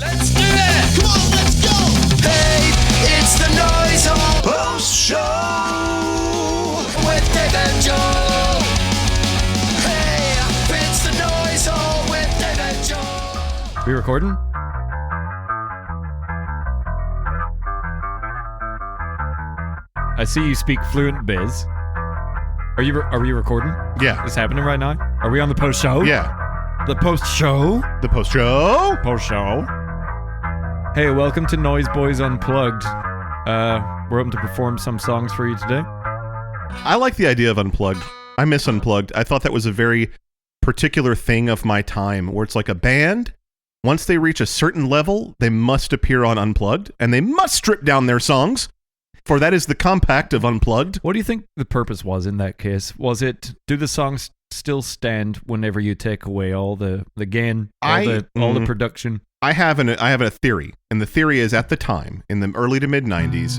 Let's do it! Come on, let's go! Hey, it's the Noise Hall Post Show with Dave and Joe. Hey, it's the Noise Hall with Dave and Joe. We recording? I see you speak fluent biz. Are we recording? Yeah. Is happening right now? Are we on the post show? Yeah. The post show? The post show? Post show. Hey, welcome to Noise Boys Unplugged. We're hoping to perform some songs for you today. I like the idea of Unplugged. I miss Unplugged. I thought that was a very particular thing of my time, where it's like a band, once they reach a certain level, they must appear on Unplugged, and they must strip down their songs, for that is the compact of Unplugged. What do you think the purpose was in that case? Was it, do the songs still stand whenever you take away all the gain, all the production? I have a theory, and the theory is, at the time, in the early to mid-90s,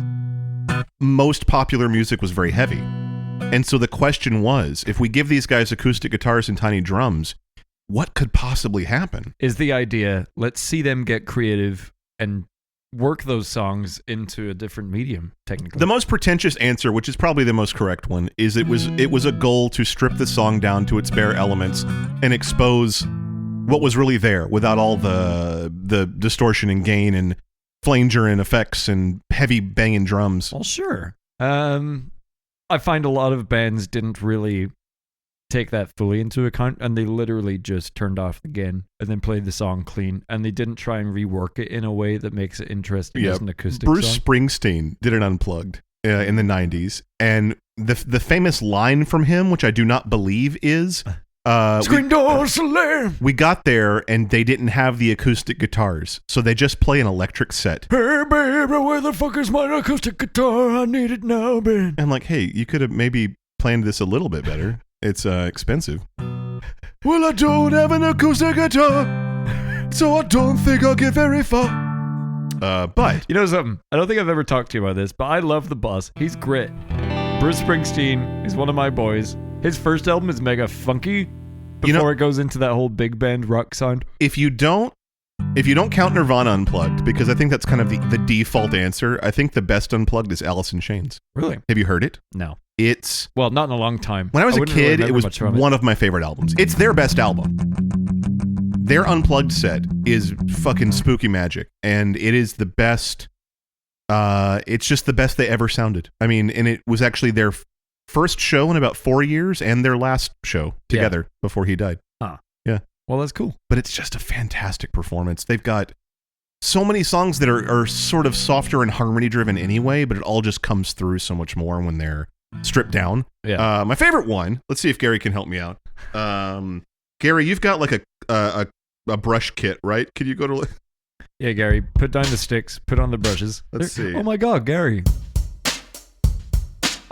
most popular music was very heavy. And so the question was, if we give these guys acoustic guitars and tiny drums, what could possibly happen? Is the idea, let's see them get creative and work those songs into a different medium, technically. The most pretentious answer, which is probably the most correct one, is it was a goal to strip the song down to its bare elements and expose what was really there without all the distortion and gain and flanger and effects and heavy banging drums. Well, sure. I find a lot of bands didn't really take that fully into account, and they literally just turned off the gain and then played the song clean, and they didn't try and rework it in a way that makes it interesting as an acoustic Bruce song. Springsteen did an Unplugged in the 90s, and the famous line from him, which I do not believe is... Screen door slam! We got there, and they didn't have the acoustic guitars, so they just play an electric set. Hey, baby, where the fuck is my acoustic guitar? I need it now, man. And like, hey, you could have maybe planned this a little bit better. It's expensive. Well, I don't have an acoustic guitar, so I don't think I'll get very far. But... You know something? I don't think I've ever talked to you about this, but I love the boss. He's great. Bruce Springsteen is one of my boys. His first album is mega funky before it goes into that whole big band rock sound. If you don't count Nirvana Unplugged, because I think that's kind of the default answer, I think the best Unplugged is Alice in Chains. Really? Have you heard it? No. It's... Well, not in a long time. When I was a kid, it was one of my favorite albums. It's their best album. Their Unplugged set is fucking spooky magic, and it is the best... it's just the best they ever sounded. I mean, and it was actually their first show in about 4 years and their last show together before he died. Huh. Yeah. Well, that's cool. But it's just a fantastic performance. They've got so many songs that are sort of softer and harmony driven anyway, but it all just comes through so much more when they're stripped down. Yeah. My favorite one, let's see if Gary can help me out. Gary, you've got like a brush kit, right? Can you go to... Yeah, Gary, put down the sticks, put on the brushes. Let's see. Oh my god, Gary.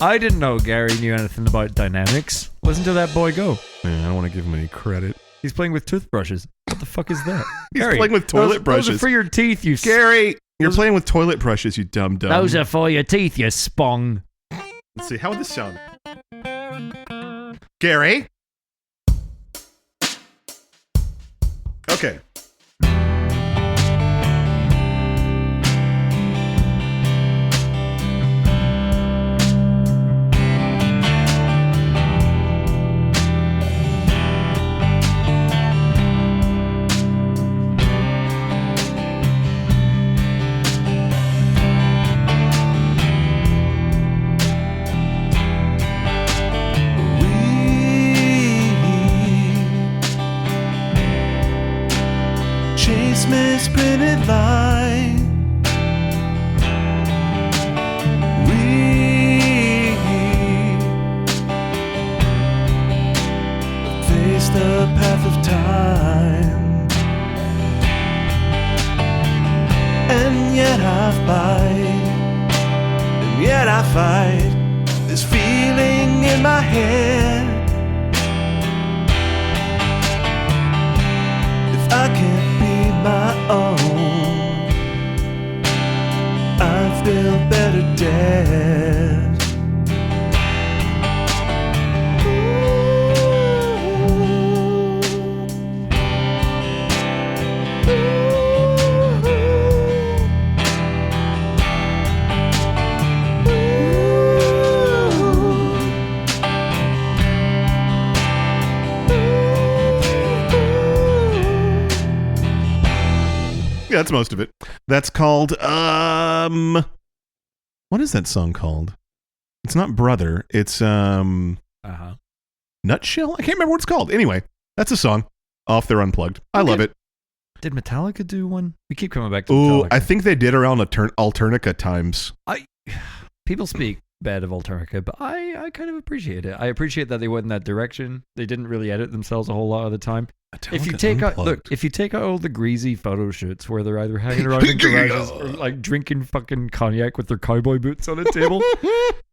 I didn't know Gary knew anything about dynamics. Listen to that boy go. Man, I don't want to give him any credit. He's playing with toothbrushes. What the fuck is that? He's Gary, playing with toilet brushes. Those are for your teeth, you... Gary, you're playing with toilet brushes, you dumb. Those are for your teeth, you spong. Let's see, how would this sound? Gary? Okay. Misprinted line. We face the path of time, and yet I fight, and yet I fight this feeling in my head. If I can't be my own, I feel better dead. Ooh. Ooh. Yeah, that's most of it. That's called, what is that song called? It's not Brother. It's, Nutshell? I can't remember what it's called. Anyway, that's a song off their Unplugged. I love it. Did Metallica do one? We keep coming back to Ooh, Metallica. I think they did around Alternica times. People speak bad of Alternica, but I kind of appreciate it. I appreciate that they went in that direction. They didn't really edit themselves a whole lot of the time. If you take out all the greasy photo shoots where they're either hanging around in garages or like drinking fucking cognac with their cowboy boots on a table,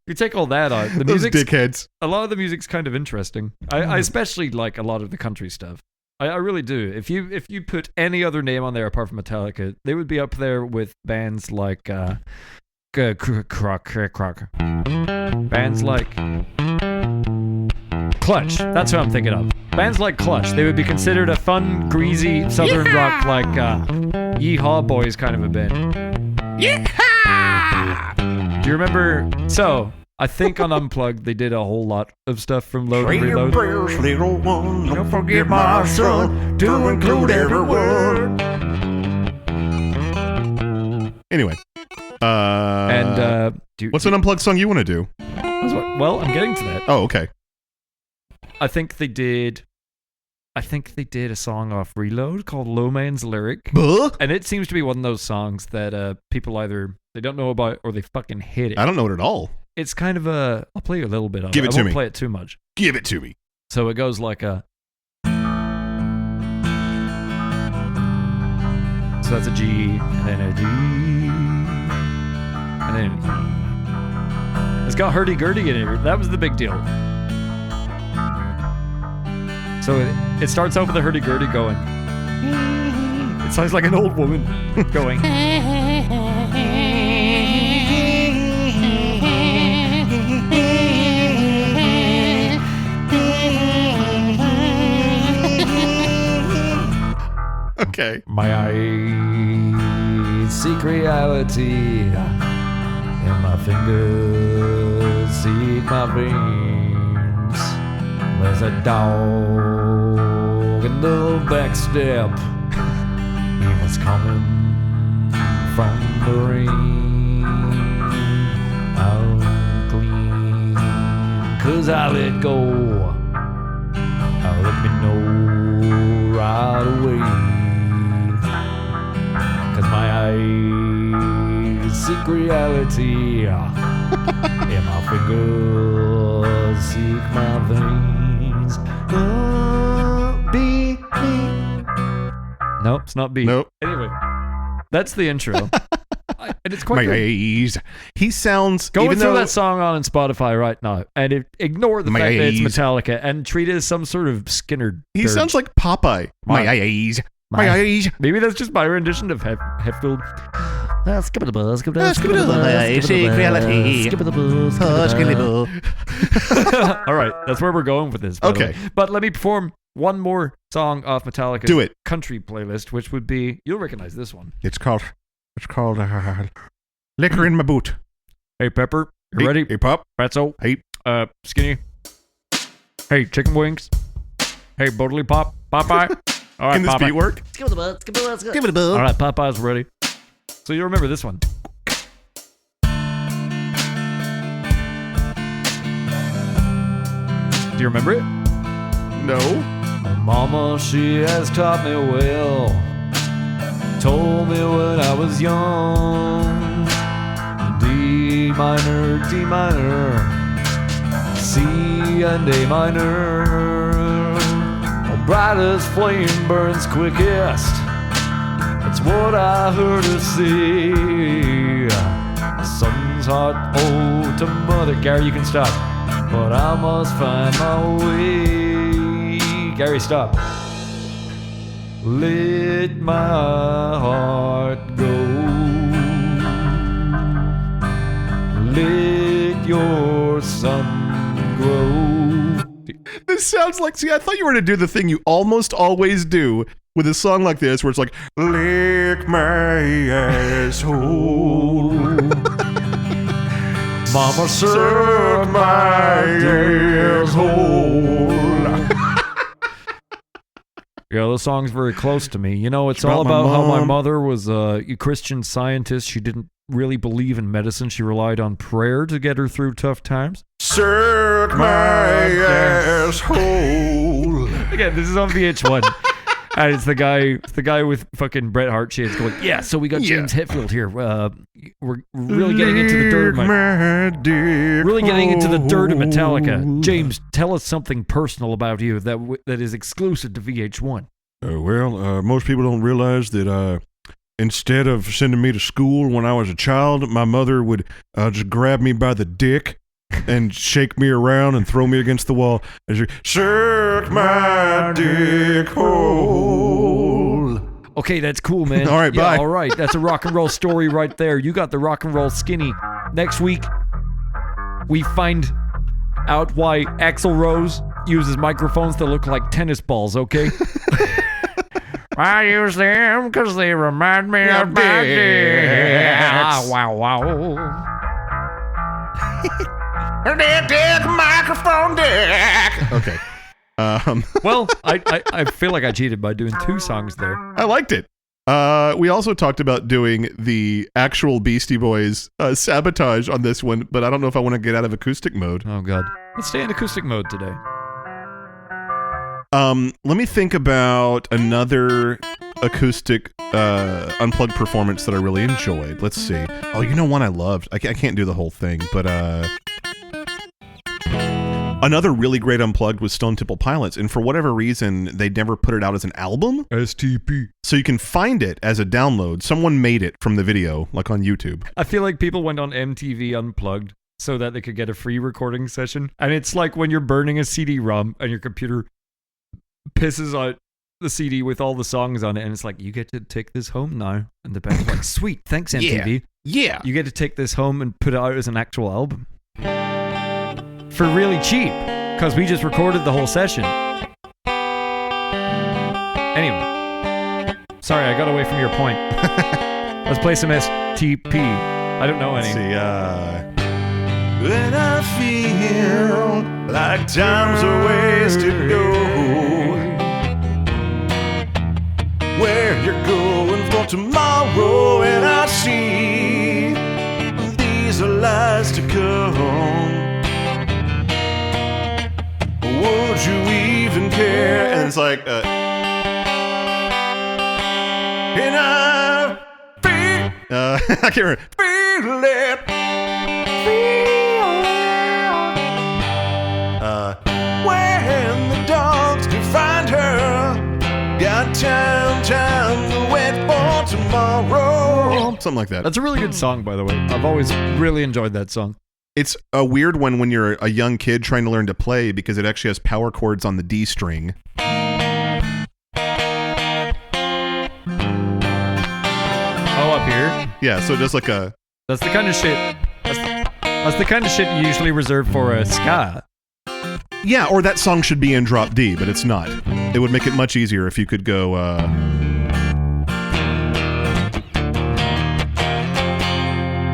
you take all that out. The Those music's, dickheads. a lot of the music's kind of interesting. I especially like a lot of the country stuff. I really do. If you put any other name on there apart from Metallica, they would be up there with bands like bands like Clutch. That's what I'm thinking of. Bands like Clutch. They would be considered a fun, greasy southern rock like Yeehaw Boys kind of a band. Yeah. Do you remember? So I think on Unplugged they did a whole lot of stuff from Load and Reload. Prayers, little one, don't forget my son, to include every word. Anyway. What's an Unplugged song you want to do? Well, I'm getting to that. Oh, okay. I think they did a song off Reload called Low Man's Lyric. And it seems to be one of those songs that people either they don't know about or they fucking hate it. I don't know it at all. It's kind of a... I'll play you a little bit of it. Give it to me. I won't play it too much. Give it to me. So it goes like a... So that's a G, and then a D, and then an E. It's got hurdy-gurdy in it. That was the big deal. So it starts out with a hurdy-gurdy going. It sounds like an old woman going. Okay. My eyes seek reality, and my fingers seek my veins. There's a dog in the back step. He was coming from the rain. I'm clean, 'cause I let go. Let me know right away. 'Cause my eyes seek reality, and my fingers seek my veins. B. Nope, it's not B. Nope. Anyway, that's the intro. And it's quite My good. eyes. He sounds... Go even through though that song on Spotify right now and ignore the My fact that it's eyes. Metallica and treat it as some sort of Skinner. He dirge. sounds like Popeye. My eyes. My eyes. Maybe that's just my rendition of Hetfield. Skip the buzz, skip the Skip the buzz, seek reality. skip the buzz. All right, that's where we're going with this. By the Okay. way. But let me perform one more song off Metallica's Do it. country playlist, which would be, you'll recognize this one. It's called Liquor in My Boot. Hey, Pepper, you ready? Hey, Pop. Fatso. Hey. Skinny. Hey, chicken wings. Hey, Bodily Pop. Popeye. All right, Can this Popeye. beat work? Give it a buzz, give it a buzz, give it a buzz. All right, Popeye's ready. So you remember this one. Do you remember it? No. My mama, she has taught me well. Told me when I was young. D minor, D minor, C and A minor. Brightest flame burns quickest. That's what I heard her say. Son's heart, oh, to mother. Gary, you can stop. But I must find my way. Gary, stop. Let my heart go. Let your sun grow. This sounds like... See, I thought you were going to do the thing you almost always do with a song like this, where it's like, lick my asshole. Mama, serve my asshole. Yeah, the song's very close to me. You know, it's It's all about my about how my mom. mother was a Christian scientist. She didn't really believe in medicine. She relied on prayer to get her through tough times. Suck my asshole. Again, this is on VH1. And it's the guy with fucking Bret Hart shades going, yeah, so we got James Hetfield here. We're really getting into the dirt. Really getting into the dirt of Metallica. James, tell us something personal about you that is exclusive to VH1. Most people don't realize that instead of sending me to school when I was a child, my mother would just grab me by the dick and shake me around and throw me against the wall as you suck my dick hole. Okay, that's cool, man. All right, yeah, bye. All right, that's a rock and roll story right there. You got the rock and roll skinny. Next week, we find out why Axl Rose uses microphones that look like tennis balls, okay? I use them because they remind me of my dick. Wow. Dick, microphone dick. Okay. Well, I feel like I cheated by doing 2 songs there. I liked it. We also talked about doing the actual Beastie Boys sabotage on this one, but I don't know if I want to get out of acoustic mode. Oh, God. Let's stay in acoustic mode today. Let me think about another acoustic unplugged performance that I really enjoyed. Let's see. Oh, you know one I loved. I can't do the whole thing, but another really great unplugged was Stone Temple Pilots, and for whatever reason, they never put it out as an album. STP. So you can find it as a download. Someone made it from the video, like on YouTube. I feel like people went on MTV Unplugged so that they could get a free recording session. And it's like when you're burning a CD-ROM and your computer pisses out the CD with all the songs on it, and it's like, you get to take this home now. And the band's like, sweet, thanks MTV. Yeah. You get to take this home and put it out as an actual album. For really cheap, because we just recorded the whole session. Anyway. Sorry, I got away from your point. Let's play some STP. I don't know any. Let's see, when I feel like time's a ways to go, where you're going for tomorrow, and I see these are lies to come. Would you even care? And it's like, and I feel, I can't remember. Feel it. When the dogs can find her, got time to wait for tomorrow. Something like that. That's a really good song, by the way. I've always really enjoyed that song. It's a weird one when you're a young kid trying to learn to play because it actually has power chords on the D string. Oh, up here? Yeah, so it does like a... That's the kind of shit. That's the kind of shit you usually reserve for a ska. Yeah, or that song should be in drop D, but it's not. It would make it much easier if you could go,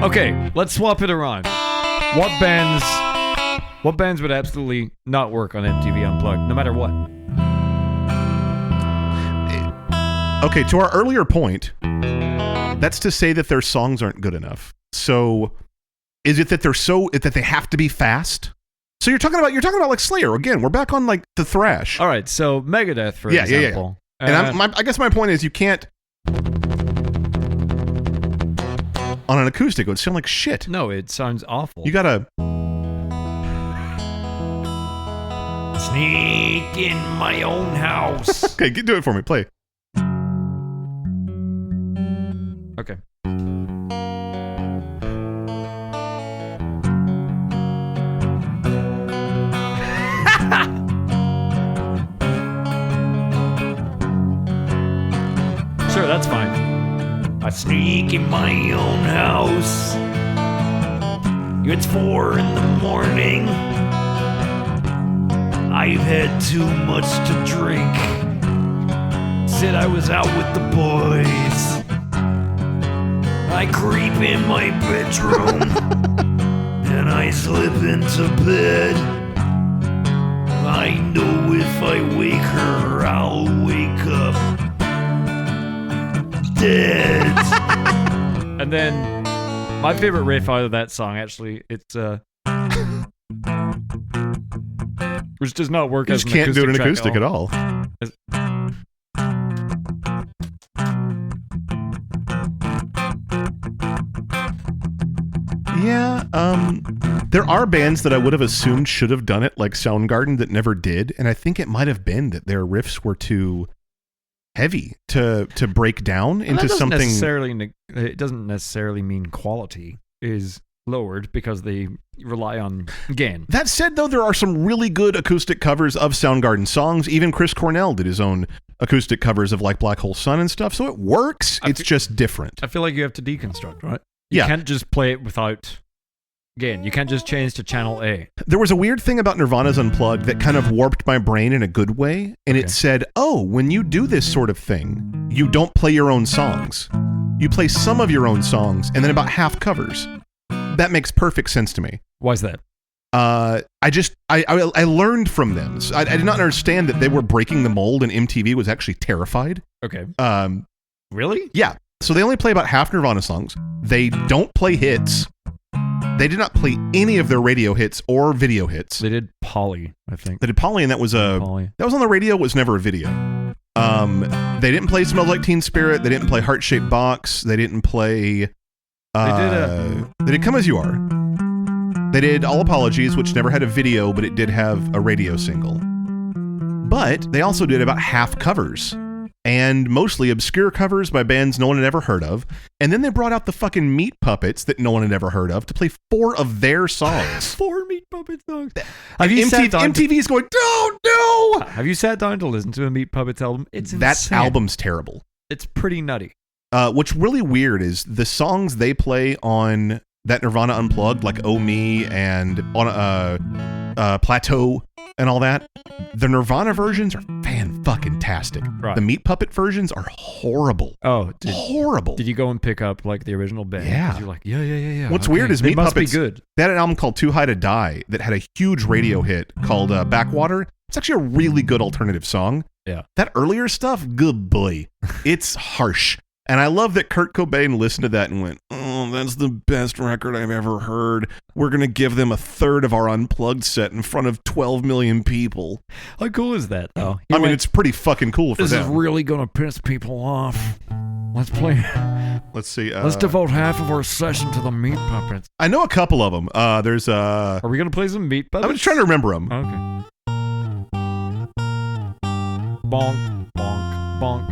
Okay, let's swap it around. What bands would absolutely not work on MTV Unplugged, no matter what? Okay, to our earlier point, that's to say that their songs aren't good enough. So, is it that that they have to be fast? So you're talking about like Slayer again. We're back on like the thrash. All right, so Megadeth, for example. Yeah. And I guess my point is you can't on an acoustic. It would sound like shit. No, it sounds awful. You gotta sneak in my own house. Okay, do it for me. Play. Okay. Sure, that's fine. I sneak in my own house. It's 4 a.m. I've had too much to drink. Said I was out with the boys. I creep in my bedroom and I slip into bed. I know if I wake her, I'll wake up dead. And then my favorite riff out of that song, actually, it's which does not work You as just an can't do it in acoustic acoustic at all. Yeah, there are bands that I would have assumed should have done it, like Soundgarden, that never did, and I think it might have been that their riffs were too heavy to break down into something. It doesn't necessarily mean quality is lowered because they rely on gain. That said, though, there are some really good acoustic covers of Soundgarden songs. Even Chris Cornell did his own acoustic covers of like Black Hole Sun and stuff, so it works. It's just different. I feel like you have to deconstruct, right? You Yeah. can't just play it without gain. You can't just change to channel A. There was a weird thing about Nirvana's Unplugged that kind of warped my brain in a good way, and it said, oh, when you do this sort of thing, you don't play your own songs. You play some of your own songs, and then about half covers. That makes perfect sense to me. Why is that? I learned from them. So I did not understand that they were breaking the mold, and MTV was actually terrified. Okay. Really? Yeah. So they only play about half Nirvana songs. They don't play hits. They did not play any of their radio hits or video hits. They did Polly, I think. They did Polly, and that was on the radio. It was never a video. They didn't play Smells Like Teen Spirit. They didn't play Heart Shaped Box. They didn't play. They did Come As You Are. They did All Apologies, which never had a video, but it did have a radio single. But they also did about half covers, and mostly obscure covers by bands no one had ever heard of. And then they brought out the fucking Meat Puppets that no one had ever heard of to play 4 of their songs. 4 Meat Puppet songs. MTV's going, no! Have you sat down to listen to a Meat Puppets album? It's insane. That album's terrible. It's pretty nutty. What's really weird is the songs they play on that Nirvana Unplugged, like Oh Me and on Plateau and all that, the Nirvana versions are fan-fucking-tastic. Right. The Meat Puppet versions are horrible. Horrible. Did you go and pick up like the original band? Yeah. 'Cause you're like, yeah. What's weird is Meat must Puppets, be good. they had an album called Too High to Die that had a huge radio hit called Backwater. It's actually a really good alternative song. Yeah. That earlier stuff, good boy. It's harsh. And I love that Kurt Cobain listened to that and went, oh, that's the best record I've ever heard. We're going to give them a third of our Unplugged set in front of 12 million people. How cool is that, though? It's pretty fucking cool for them. This is really going to piss people off. Let's play. Let's see. Let's devote half of our session to the Meat Puppets. I know a couple of them. There's Are we going to play some Meat Puppets? I'm just trying to remember them. Okay. Bonk, bonk, bonk.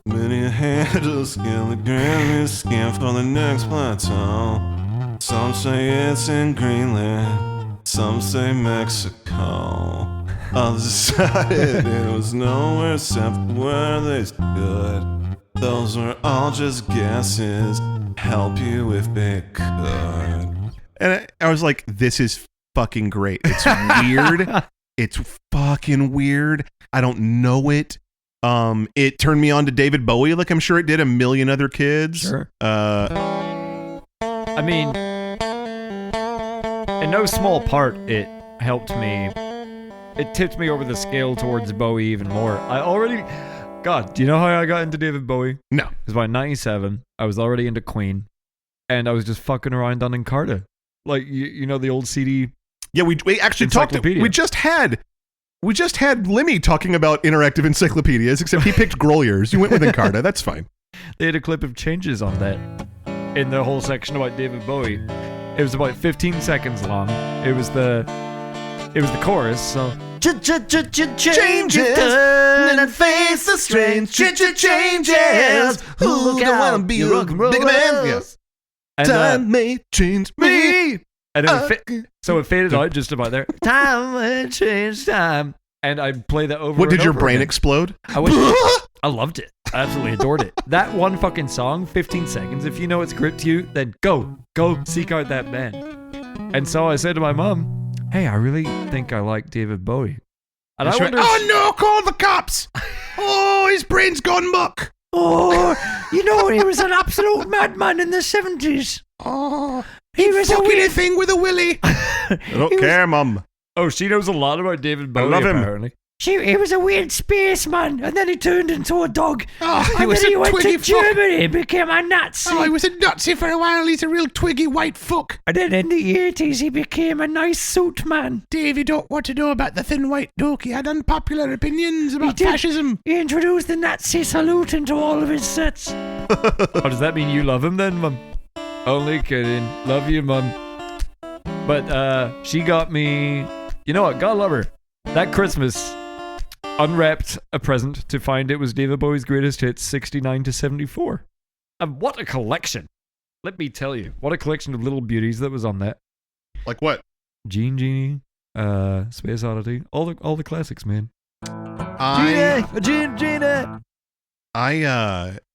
Many had to scale the Grammy scan for the next plateau. Some say it's in Greenland, some say Mexico. Others decided it was nowhere except where they stood. Those were all just guesses, help you if they could. And I was like, this is fucking great. It's weird. It's fucking weird. I don't know it. It turned me on to David Bowie, like I'm sure it did a million other kids. Sure. I mean, in no small part, it helped me. It tipped me over the scale towards Bowie even more. God, do you know how I got into David Bowie? No. It was by 97. I was already into Queen, and I was just fucking around on Encarta. Like, you know the old CD? Yeah, we actually talked. We just had Lemmy talking about interactive encyclopedias, except he picked Groliers. You went with Encarta. That's fine. They had a clip of changes on that in the whole section about David Bowie. It was about 15 seconds long. It was the chorus, so Changes and face the strange changes. Who don't wanna be a big man? Yes. And, Time may change me. And so it faded out just about there. Time may change time. And I'd play that over. What, did and your over brain again. explode? I loved it. I absolutely adored it. That one fucking song, 15 seconds. If you know it's gripped you, then go seek out that band. And so I said to my mom, hey, I really think I like David Bowie. And I wonder, oh no, call the cops. Oh, his brain's gone muck. Oh, you know, he was an absolute madman in the 70s. Oh, He was a fuck weird anything with a willy. I don't care, Mum. Oh, she knows a lot about David Bowie, love him. apparently. He was a weird spaceman, and then he turned into a dog. Oh, And then he went to Germany and became a Nazi. Oh, he was a Nazi for a while. He's a real twiggy white fuck. And then in the 80s, he became a nice suit man. Dave, you don't want to know about the thin white duke. He had unpopular opinions about did. fascism. He introduced the Nazi salute into all of his sets. Oh, does that mean you love him then, Mum? Only kidding. Love you, Mum. But she got me... You know what? God love her. That Christmas, unwrapped a present to find it was David Bowie's greatest hits, 69 to 74. And what a collection. Let me tell you. What a collection of little beauties that was on that. Like what? Gene Genie, Space Oddity, all the classics, man.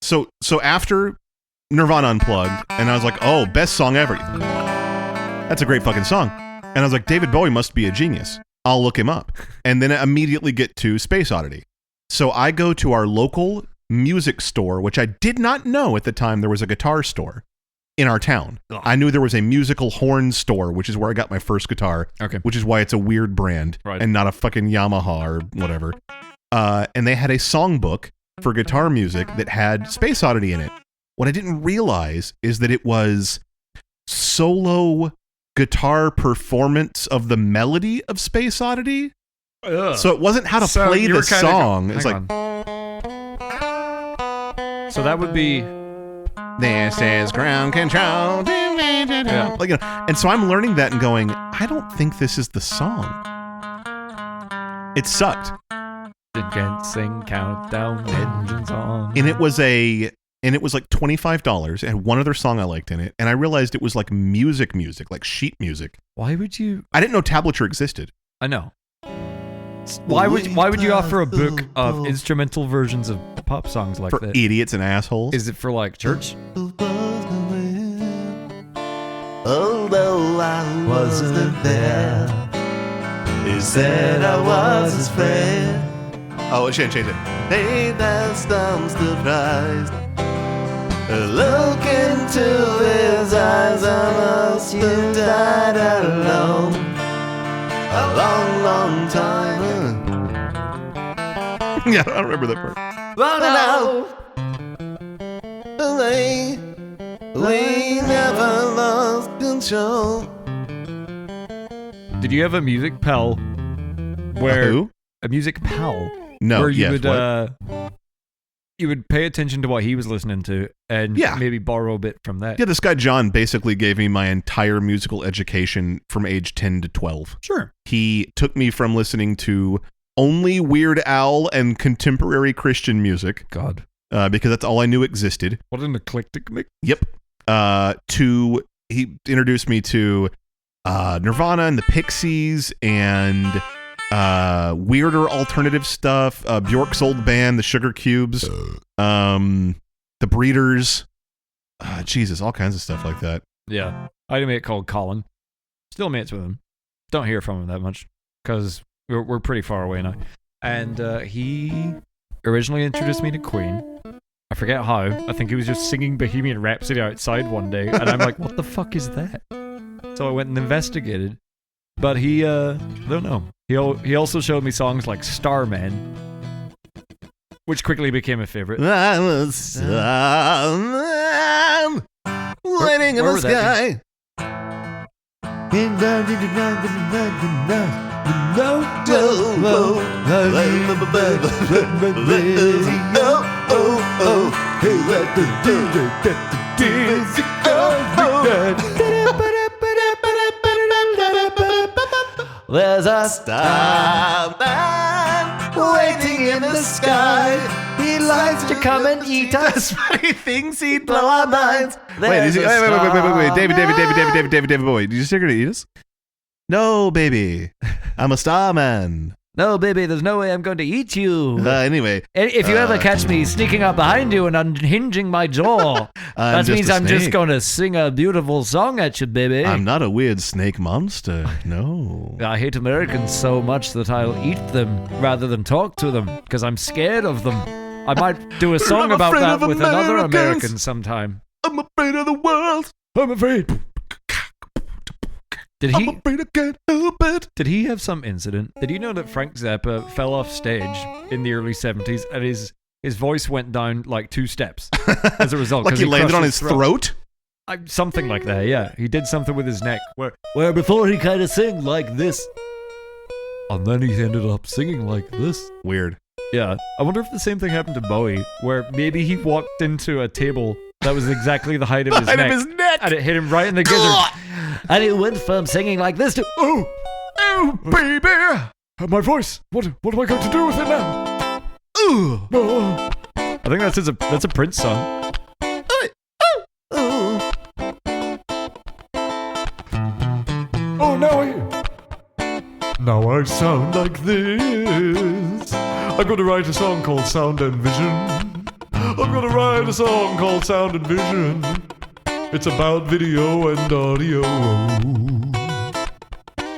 So after Nirvana Unplugged, and I was like, oh, best song ever. That's a great fucking song. And I was like, David Bowie must be a genius. I'll look him up. And then I immediately get to Space Oddity. So I go to our local music store, which I did not know at the time there was a guitar store in our town. Ugh. I knew there was a musical horn store, which is where I got my first guitar. Okay. Which is why it's a weird brand and not a fucking Yamaha or whatever. And they had a songbook for guitar music that had Space Oddity in it. What I didn't realize is that it was solo guitar performance of the melody of Space Oddity. Ugh. So it wasn't how to play the song. It's like, so that would be this is ground control. Yeah. Like, you know, and so I'm learning that and going, I don't think this is the song. It sucked. Can't sing countdown engines on. And it was like $25. It had one other song I liked in it, and I realized it was like music, like sheet music. Why would you? I didn't know tablature existed. I know. Why would you offer a book of instrumental versions of pop songs like For that? idiots and assholes. Is it for like church? Although I wasn't there, he said I was his friend. Oh, change it. Hey, that's I'm surprised. Look into his eyes, I must have died alone a long, long time. Yeah, I don't remember that part. But now, we never lost control. Did you have a music pal where Who? a music pal? No, where you yes, would what? You would pay attention to what he was listening to and Yeah. maybe borrow a bit from that. Yeah, this guy John basically gave me my entire musical education from age 10 to 12. Sure. He took me from listening to only Weird Al and contemporary Christian music, God. because that's all I knew existed. What an eclectic mix. Yep. He introduced me to Nirvana and the Pixies and weirder alternative stuff, Bjork's old band, the Sugar Cubes, the Breeders, Jesus, all kinds of stuff like that. Yeah. I had a mate called Colin. Still mates with him. Don't hear from him that much because we're pretty far away now. And he originally introduced me to Queen. I forget how. I think he was just singing Bohemian Rhapsody outside one day. And I'm like, what the fuck is that? So I went and investigated. But he, I don't know. He also showed me songs like Starman, which quickly became a favorite. I was Starman, waiting in where the would that sky. There's a starman waiting in the sky. He likes to come and eat us. He thinks he'd blow our minds. Wait, is he, wait, David Bowie, did you stick her to eat us? No, baby, I'm a starman. No, baby, there's no way I'm going to eat you. Anyway, If you ever catch me sneaking up behind you and unhinging my jaw, that means I'm just going to sing a beautiful song at you, baby. I'm not a weird snake monster. No. I hate Americans so much that I'll eat them rather than talk to them because I'm scared of them. I might do a song I'm about afraid that of with another Americans. American sometime. I'm afraid of the world. I'm afraid. Did I'm he? afraid I can't help it. Did he have some incident? Did you know that Frank Zappa fell off stage in the early 70s and his voice went down like 2 steps as a result? Like 'cause he landed crushed on his throat? Something like that, yeah. He did something with his neck where before he kind of sang like this. And then he ended up singing like this. Weird. Yeah. I wonder if the same thing happened to Bowie, where maybe he walked into a table that was exactly the height of his neck. And it hit him right in the gizzard. And it went from singing like this to, oh, baby. my voice. What am I going to do with it now? Oh. I think that's a Prince song. Oh, now I sound like this. I'm gonna write a song called Sound and Vision. I'm gonna write a song called Sound and Vision. It's about video and audio.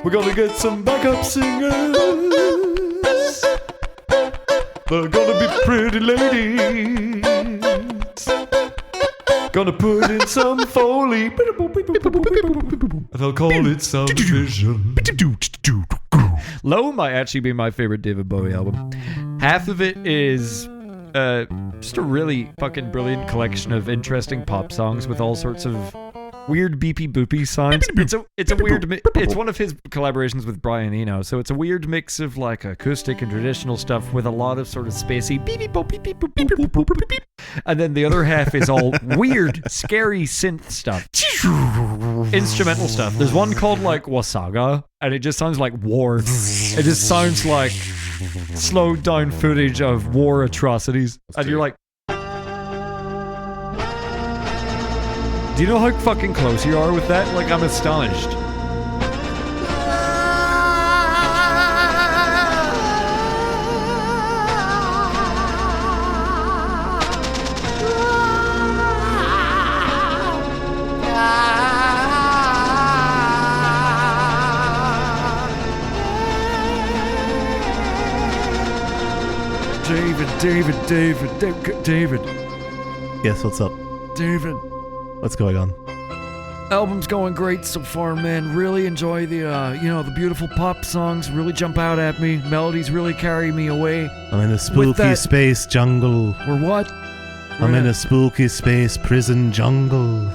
We're gonna get some backup singers. They're gonna be pretty ladies. Gonna put in some Foley. And I'll call it Sound Vision. Low might actually be my favorite David Bowie album. Half of it is just a really fucking brilliant collection of interesting pop songs with all sorts of weird beepy boopy sounds. It's a weird it's one of his collaborations with Brian Eno, so it's a weird mix of like acoustic and traditional stuff with a lot of sort of spacey beep beep boop beep beep boop beep boop boop boop beep. And then the other half is all weird, scary synth stuff. Instrumental stuff. There's one called like Wasaga, and it just sounds like war. It just sounds like slowed down footage of war atrocities. And you're like, do you know how fucking close you are with that? Like, I'm astonished. David. Yes, what's up? David. What's going on? Album's going great so far, man. Really enjoy the, the beautiful pop songs. Really jump out at me. Melodies really carry me away. I'm in a spooky space jungle. We're what? I'm in a spooky space prison jungle.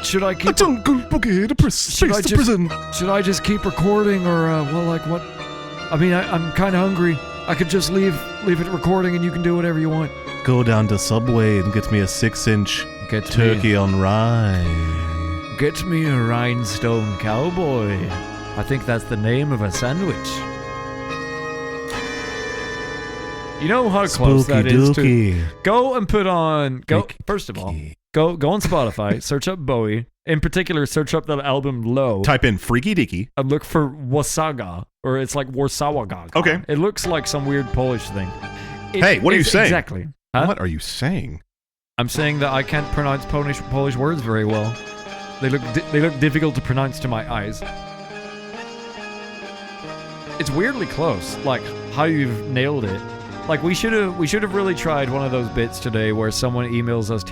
Should I keep... A jungle boogie, the prison. Should I just keep recording or, what? I mean, I'm kind of hungry. I could just leave it recording and you can do whatever you want. Go down to Subway and get me a 6-inch turkey on rye. Get me a rhinestone cowboy. I think that's the name of a sandwich. You know how close that is to... Go and put on... First of all, go on Spotify, search up Bowie. In particular, search up the album Low. Type in Freaky Deaky. And look for Wasaga. Or it's like Warsawaga. Okay. It looks like some weird Polish thing. Hey, what are you saying? Exactly. Huh? What are you saying? I'm saying that I can't pronounce Polish words very well. They look difficult to pronounce to my eyes. It's weirdly close, like how you've nailed it. Like we should have really tried one of those bits today where someone emails us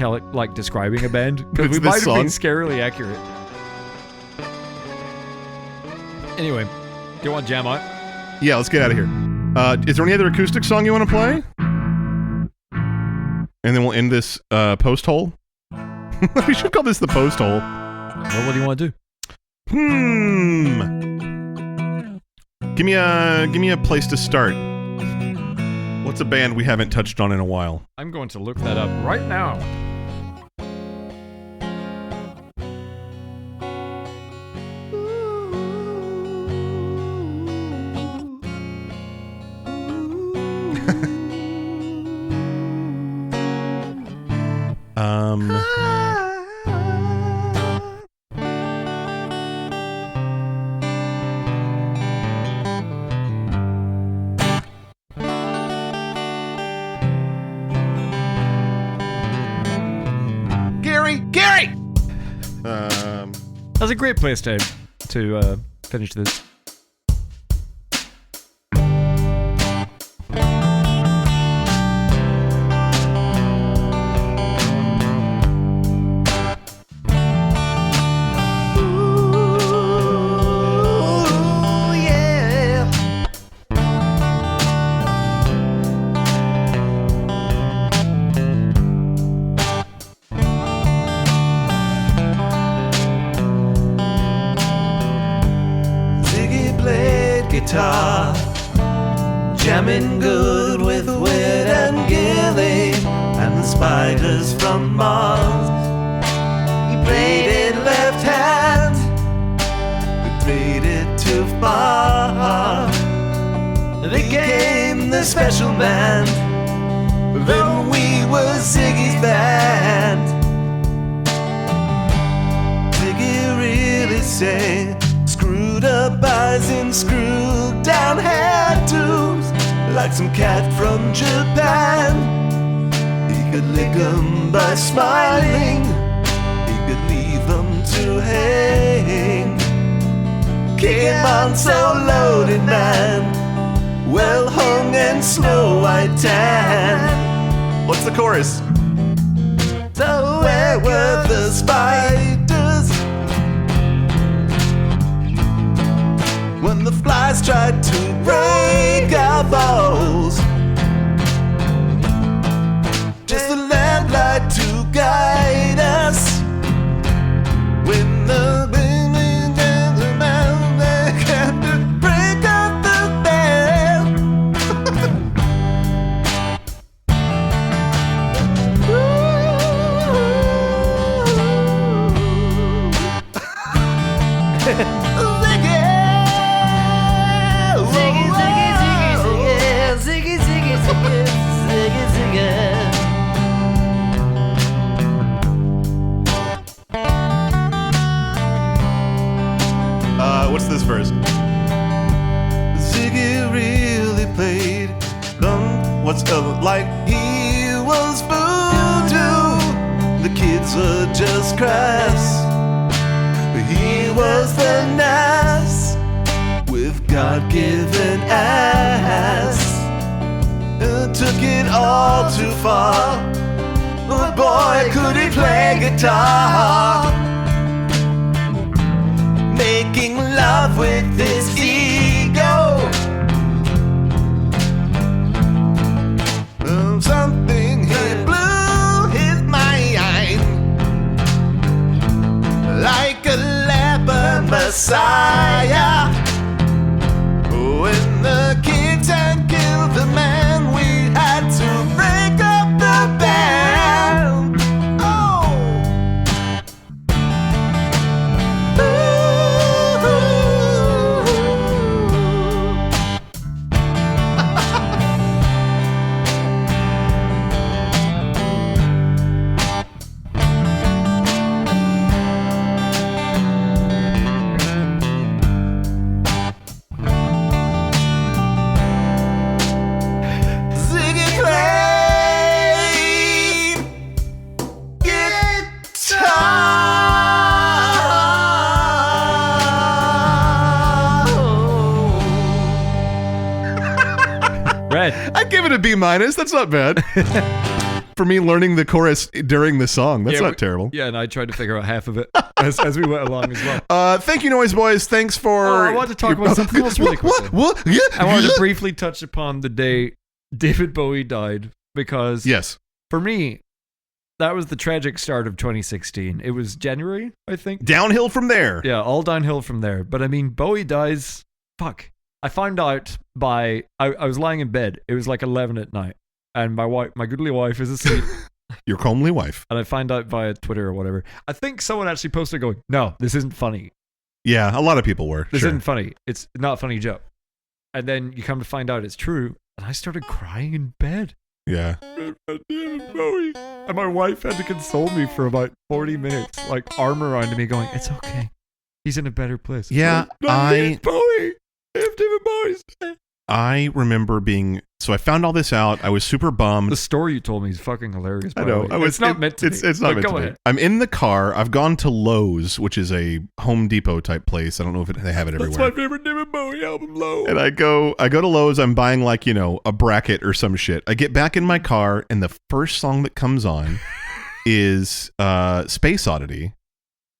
describing a band, because we might have been scarily accurate. Anyway, do you want to jam out? Yeah, let's get out of here. Is there any other acoustic song you want to play? And then we'll end this post hole. We should call this the post hole. Well, what do you want to do? Give me a place to start. What's a band we haven't touched on in a while? I'm going to look that up right now. Gary! That's a great place to finish this. Robin Good with Wit and Gilly, and the spiders from Mars. He played it left hand, we played it too far. Became the special band, then we were Ziggy's band. Ziggy really sang, screwed up eyes and screwed down hairdos, like some cat from Japan. He could lick 'em by smiling, he could leave 'em to hang. Came on so loaded, man, well hung and snow white tan. What's the chorus? So where were the spiders when the flies tried to break our balls? Just a lamplight to guide us when the break up the band. What's this verse? Ziggy really played what's like he was voodoo. The kids were just crass, but he was the nice with God-given ass. Took it all too far, but boy could he play guitar, making love with his ego. Something here blew his mind, like a leper messiah. When the kids had killed the man, we had to break up the band. Oh. I'd give it a B-. That's not bad. For me, learning the chorus during the song, that's not terrible. Yeah, and I tried to figure out half of it as we went along as well. Thank you, Noise Boys. Thanks for... I want to talk about something else really quickly. What? Yeah. I wanted to briefly touch upon the day David Bowie died, because yes, for me, that was the tragic start of 2016. It was January, I think. Downhill from there. Yeah, all downhill from there. But I mean, Bowie dies... Fuck. I found out by... I was lying in bed. It was like 11 at night. And my goodly wife is asleep. Your comely wife. And I find out via Twitter or whatever. I think someone actually posted going, no, this isn't funny. Yeah, a lot of people were. This isn't funny. It's not a funny joke. And then you come to find out it's true. And I started crying in bed. Yeah. David Bowie. And my wife had to console me for about 40 minutes, like arm around me going, it's okay. He's in a better place. Yeah, David Bowie. If David Bowie's dead. I remember being... So I found all this out. I was super bummed. The story you told me is fucking hilarious. I know. It's not meant to be. It's not meant to be. I'm in the car. I've gone to Lowe's, which is a Home Depot type place. I don't know if they have it everywhere. That's my favorite David Bowie album, Lowe's. And I go to Lowe's. I'm buying like, a bracket or some shit. I get back in my car, and the first song that comes on is Space Oddity.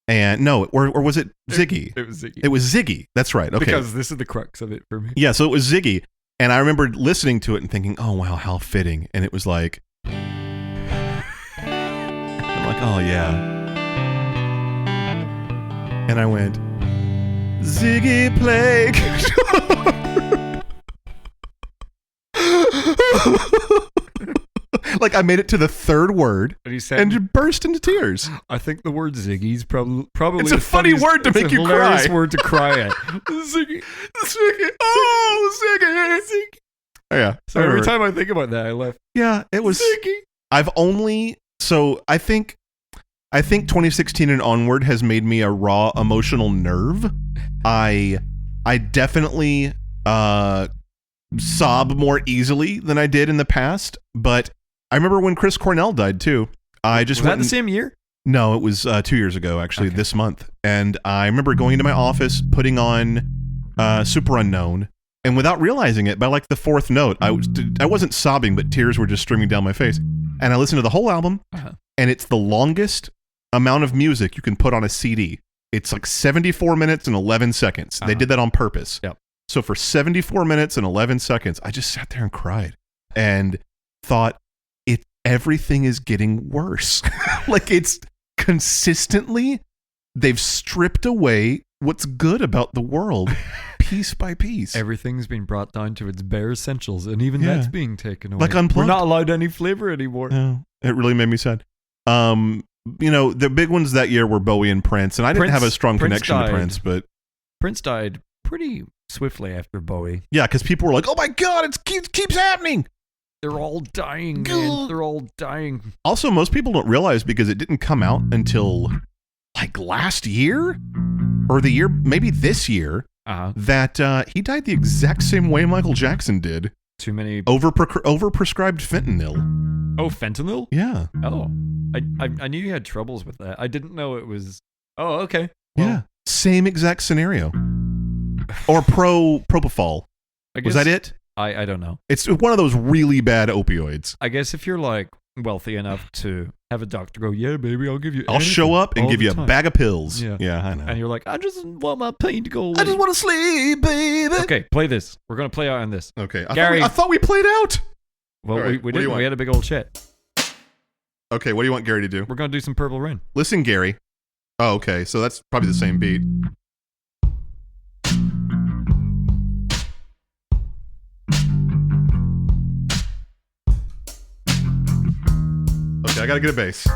And no, or was it Ziggy? It was Ziggy. It was Ziggy. That's right. Okay. Because this is the crux of it for me. Yeah, so it was Ziggy. And I remember listening to it and thinking, oh, wow, how fitting. And it was like, I'm like, oh, yeah. And I went, Ziggy play guitar. Like I made it to the third word And he said, and burst into tears. I think the word Ziggy's probably It's a funny word to make you cry. It's a hilarious word to cry at. Ziggy. Ziggy. Oh, Ziggy. Oh, yeah. So every time I think about that, I laugh. Yeah, it was. Ziggy. I think 2016 and onward has made me a raw emotional nerve. I definitely sob more easily than I did in the past, but I remember when Chris Cornell died too. Was that the same year? No, it was 2 years ago, actually, this month. And I remember going into my office, putting on Super Unknown, and without realizing it, by like the fourth note, I wasn't sobbing, but tears were just streaming down my face. And I listened to the whole album, and it's the longest amount of music you can put on a CD. It's like 74 minutes and 11 seconds. They did that on purpose. Yep. So for 74 minutes and 11 seconds, I just sat there and cried and thought, everything is getting worse. Like it's consistently, they've stripped away what's good about the world piece by piece. Everything's been brought down to its bare essentials, and even that's being taken away. Like Unplugged. We're not allowed any flavor anymore. No, it really made me sad. The big ones that year were Bowie and Prince, and I didn't have a strong connection to Prince, but Prince died pretty swiftly after Bowie. Yeah, because people were like, "Oh my God, it keeps happening." They're all dying, man. They're all dying. Also, most people don't realize because it didn't come out until like last year or the year, maybe this year, that he died the exact same way Michael Jackson did. Too many overprescribed fentanyl. Oh, fentanyl? Yeah. Oh, I knew you had troubles with that. I didn't know it was. Oh, okay. Well, yeah. Same exact scenario. Or propofol. Was that it? I don't know. It's one of those really bad opioids. I guess if you're like wealthy enough to have a doctor go, yeah, baby, I'll give you. I'll show up and give you a bag of pills. Yeah, I know. And you're like, I just want my pain to go away. I just want to sleep, baby. Okay, play this. We're gonna play out on this. Okay, Gary. I thought we played out. Well, right, we didn't. We had a big old chat. Okay, what do you want Gary to do? We're gonna do some Purple Rain. Listen, Gary. Oh, okay, so that's probably the same beat. Okay, I gotta get a bass.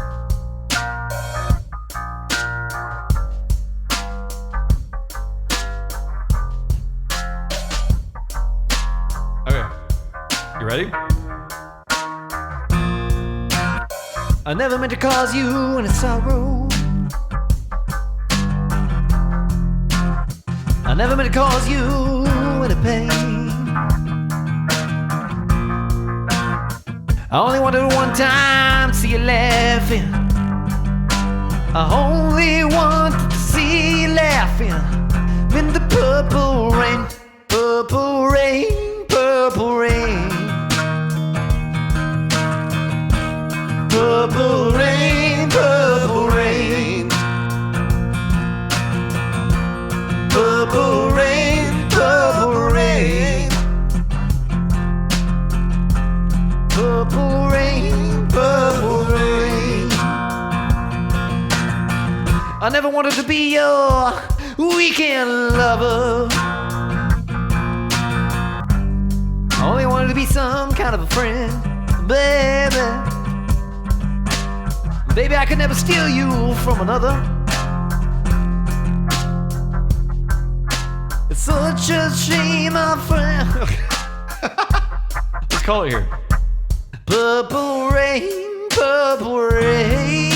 Okay. You ready? I never meant to cause you any sorrow. I never meant to cause you any pain. I only wanted one time to see you laughing. I only wanted to see you laughing. In the purple rain, purple rain, purple rain. Purple rain, purple rain. Purple rain, purple rain. Purple rain, purple rain. I never wanted to be your weekend lover. I only wanted to be some kind of a friend, baby. Baby, I could never steal you from another. It's such a shame, my friend. Let's call it here. Purple rain, purple rain.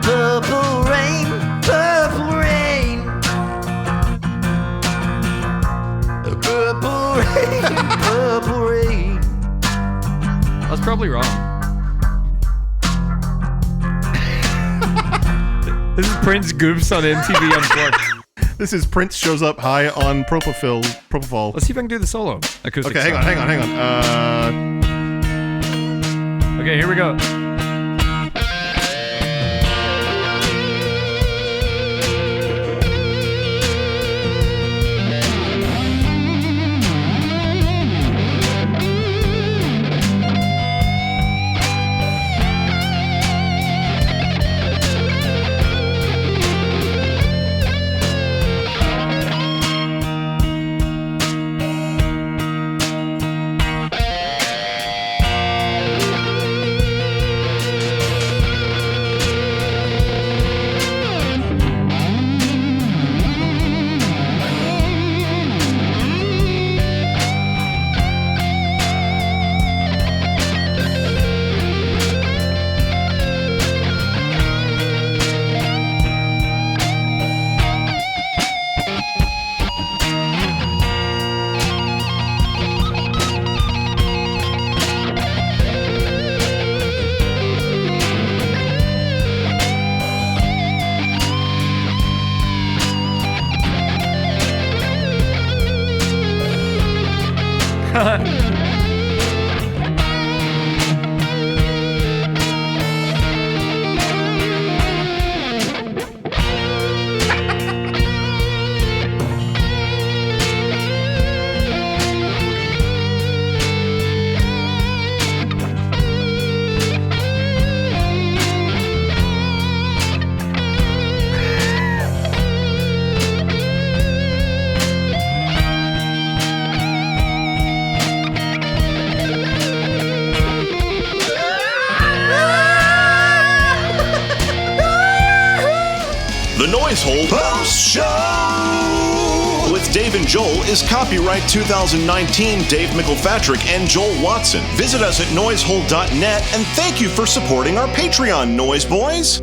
Purple rain, purple rain. Purple rain, purple rain. That's probably wrong. This is Prince Goofs on MTV Unplugged. This is Prince shows up high on propofol. Let's see if I can do the solo acoustic. Okay, hang on. Okay, here we go. The Noise Hole Post Show with Dave and Joel is copyright 2019 Dave McElpatrick and Joel Watson. Visit us at noisehole.net and thank you for supporting our Patreon, Noise Boys.